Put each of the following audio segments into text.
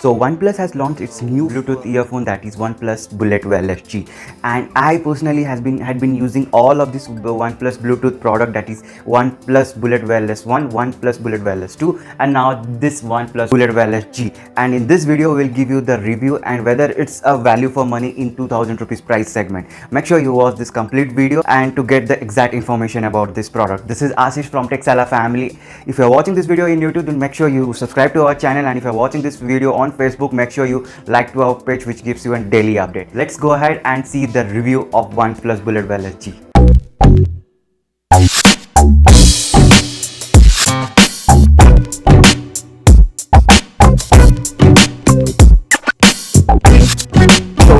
So OnePlus has launched its new Bluetooth earphone, that is OnePlus Bullet Wireless G, and I personally had been using all of this OnePlus Bluetooth product, that is OnePlus Bullet Wireless 1, OnePlus Bullet Wireless 2, and now this OnePlus Bullet Wireless G. And in this video we'll give you the review and whether it's a value for money in 2000 rupees price segment. Make sure you watch this complete video and to get the exact information about this product. This is Ashish from TechSala family. If you're watching this video in YouTube, then make sure you subscribe to our channel, and if you're watching this video on Facebook, make sure you like to our page, which gives you a daily update. Let's go ahead and see the review of OnePlus Bullet Wireless G.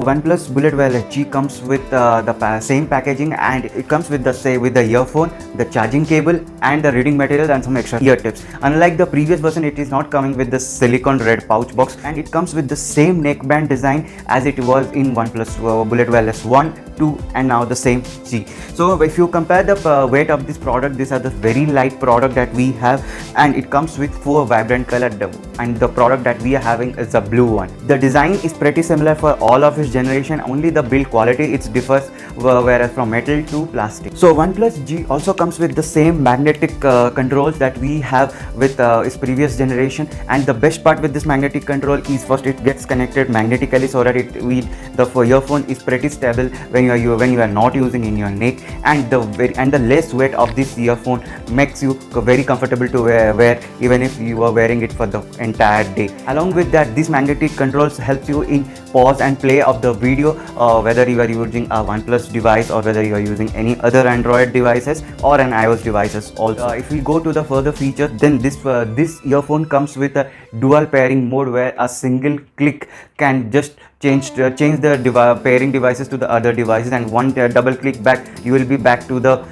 OnePlus Bullet Wireless G comes with the same packaging, and it comes with the earphone, the charging cable, and the reading material and some extra ear tips. Unlike the previous version, it is not coming with the silicone red pouch box, and it comes with the same neckband design as it was in OnePlus Bullet Wireless 1, 2, and now the same G. So if you compare the weight of this product, these are the very light product that we have, and it comes with 4 vibrant color, and the product that we are having is a blue one. The design is pretty similar for all of its generation, only the build quality it differs, whereas from metal to plastic. So OnePlus G also comes with the same magnetic controls that we have with its previous generation, and the best part with this magnetic control is first it gets connected magnetically so that the earphone is pretty stable when you are not using in your neck, and the less weight of this earphone makes you very comfortable to wear even if you are wearing it for the entire day. Along with that, this magnetic controls helps you in pause and play of the video, whether you are using a OnePlus device or whether you are using any other Android devices or an iOS devices also. If we go to the further features, then this earphone comes with a dual pairing mode where a single click can just change the pairing devices to the other devices, and one double click back you will be back to the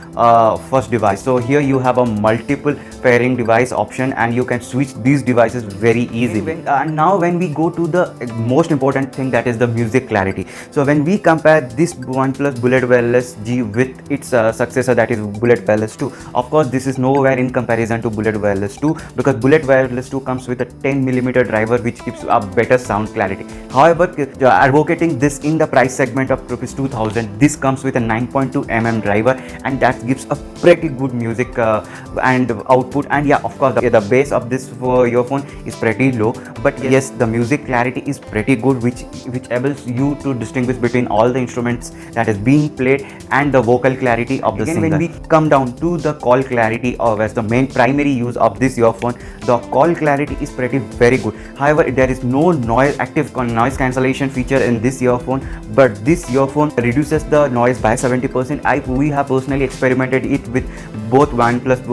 first device. So here you have a multiple pairing device option, and you can switch these devices very easily. And now when we go to the most important thing, that is the music clarity. So when we compare this OnePlus Bullet Wireless G with its successor, that is Bullet Wireless 2, of course this is nowhere in comparison to Bullet Wireless 2, because Bullet Wireless 2 comes with a 10mm driver which gives a better sound clarity. However, advocating this in the price segment of rupees 2000, this comes with a 9.2mm driver, and that gives a pretty good music and output. And yeah, of course the bass of this earphone is pretty low, but yes, the music clarity is pretty good, which enables you to distinguish between all the instruments that is being played and the vocal clarity of the singer. When we come down to the call clarity, or as the main primary use of this earphone, the call clarity is very good. However, there is no active noise cancellation feature in this earphone, but this earphone reduces the noise by 70%. We have personally experimented it with both OnePlus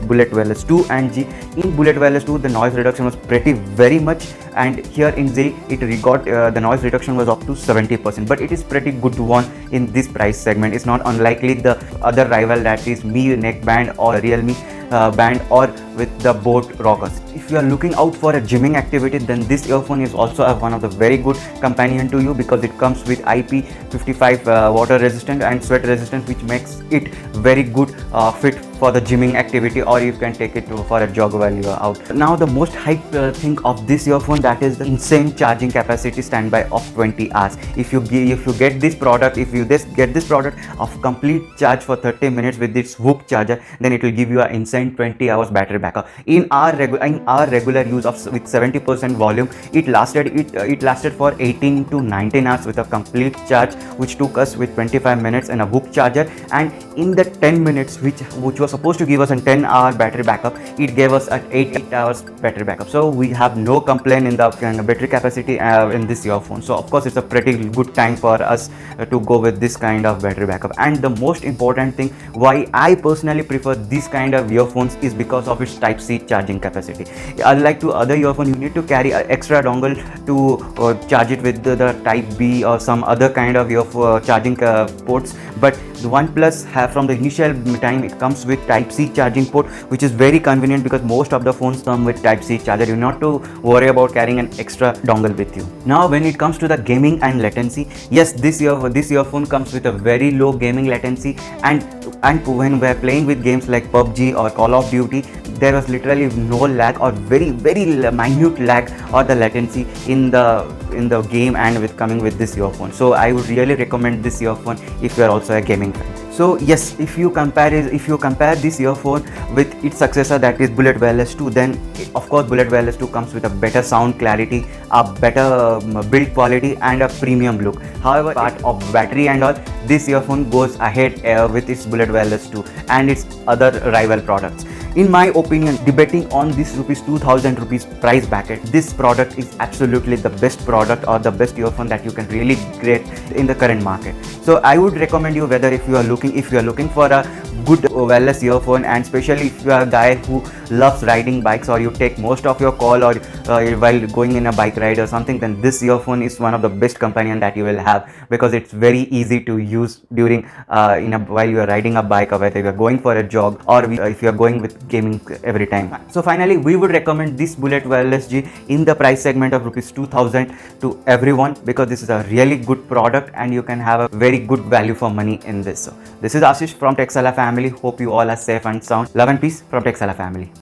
Bullet Wireless 2 and G. In Bullet Wireless 2, the noise reduction was very much, and here in Z it got the noise reduction was up to 70%, but it is pretty good one in this price segment. It's not unlikely the other rival, that is Mi neckband or Realme band, or with the Boat Rockers. If you are looking out for a gymming activity, then this earphone is also one of the very good companion to you, because it comes with IP55 water resistant and sweat resistant, which makes it very good fit for the gymming activity, or you can take it for a jog while you are out. Now the most hype thing of this earphone, that is the insane charging capacity standby of 20 hours. If you get this product, if you get this product of complete charge for 30 minutes with this Whoop charger, then it will give you an insane 20 hours battery backup. In our regular use with 70% volume, it lasted for 18 to 19 hours with a complete charge, which took us with 25 minutes and a Whoop charger. And in the 10 minutes which was supposed to give us a 10-hour battery backup, it gave us an 8 hours battery backup. So we have no complaint in the battery capacity in this earphone. So of course it's a pretty good time for us to go with this kind of battery backup. And the most important thing why I personally prefer this kind of earphones is because of its Type-C charging capacity. Unlike to other earphones, you need to carry an extra dongle to charge it with the Type-B or some other kind of charging ports, but the OnePlus from the initial time it comes with with Type-C charging port, which is very convenient because most of the phones come with Type-C charger. You don't have to worry about carrying an extra dongle with you. Now when it comes to the gaming and latency, yes, this earphone comes with a very low gaming latency, and when we're playing with games like PUBG or Call of Duty, there was literally no lag or very minute lag or the latency in the game and with coming with this earphone. So I would really recommend this earphone if you are also a gaming fan. So yes, if you compare this earphone with its successor, that is Bullet Wireless 2, then of course Bullet Wireless 2 comes with a better sound clarity, a better build quality and a premium look. However, part of battery and all, this earphone goes ahead with its Bullet Wireless 2 and its other rival products. In my opinion, debating on this ₹2,000 price bracket, this product is absolutely the best product or the best earphone that you can really get in the current market. So I would recommend you, whether if you are looking for a good wireless earphone, and especially if you are a guy who loves riding bikes or you take most of your call or while going in a bike ride or something, then this earphone is one of the best companion that you will have, because it's very easy to use during while you are riding a bike, or whether you are going for a jog, or if you are going with gaming every time. So finally, we would recommend this Bullet Wireless G in the price segment of ₹2,000 to everyone, because this is a really good product and you can have a very good value for money in this. So this is Ashish from TechSala family. Hope you all are safe and sound. Love and peace from TechSala family.